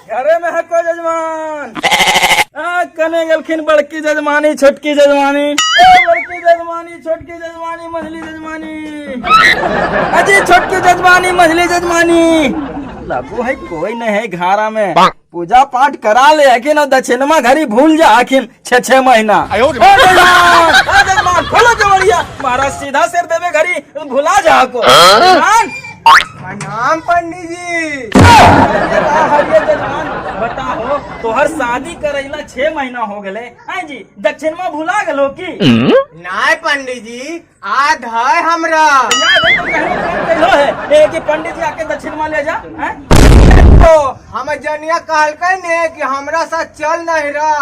अरे में है को जजमान कने गलखिन बड़की जजमानी छोटकी जजमानी बड़की जजमानी छोटकी जजमानी मझली जजमानी अजी छोटकी जजमानी मझली जजमानी लागू है कोई नहीं है घारा में पूजा पाठ करा ले हकिन और दक्षिणमा घरी भूल जा हकिन 6 महीना जजमान खोलो जवड़िया महाराज सीधा सिर देवे घरी भुला जा को प्रणाम पंडित जी। जजमान बताओ तोहर शादी करैला 6 महीना हो गए हैं जी दक्षिणमा भुला गलो की नहीं पंडित जी याद है हमरा। याद है तो कहीं है कि पंडित जी आके दक्षिणमा ले जा हैं? तो हम जनिया कहलकै ने कि हमरा साथ चल नहीं रहा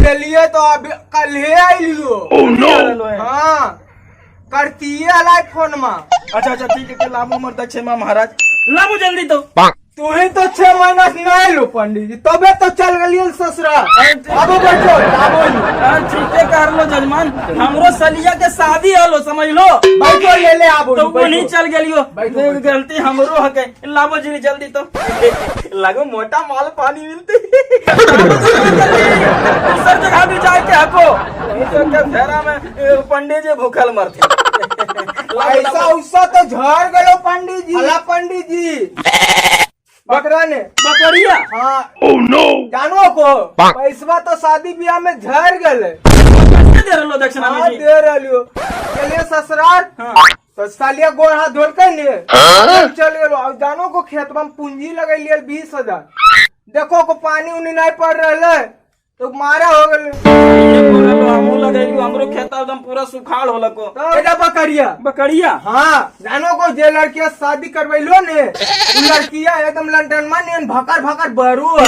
चलिए तो अभी कल ही आइलियो। हाँ करतीये अलाई फोन में। अच्छा ठीक है लाबू मर दक्षिणमा महाराज लाबू जल्दी तो तू ही तो 6 महीना से नहीं लो पंडित जी तबे तो चल गलिए ससुराल। अब बैठो ठीक है कर लो जजमान हमरो सलिया के शादी हलो समझ लो बैठो ले ले आबो तो वो नहीं चल गलियो गलती हमरो हके लाबो जी जल्दी तो लगो मोटा माल पानी मिलते दूसर जगह भी जाए के हको तो फेरा में पंडित जी भूखल मरते ऐसा उससा तो झड़ गलो पंडित जी। अला पंडित जी बकरा ने बकरिया हाँ जानो को पैसवा तो शादी ब्याह में झड़ गए दे रहो दक्षिणा में जी दे रहियो चलिए ससुराल। तो सालिया गोड़ हाथ धोल कर लिए चल गलो और जानो को खेतवा में पूंजी लगे लिए 20,000 देखो को पानी उनी नहीं पड़ रहा तो मारा हो गए हमरो खेता एकदम पूरा सुखाड़ हो लको बकरिया बकरिया। हाँ जानो को जे लड़किया शादी करवैलो ने लड़किया एकदम लंटन में भकर भकर बरू है।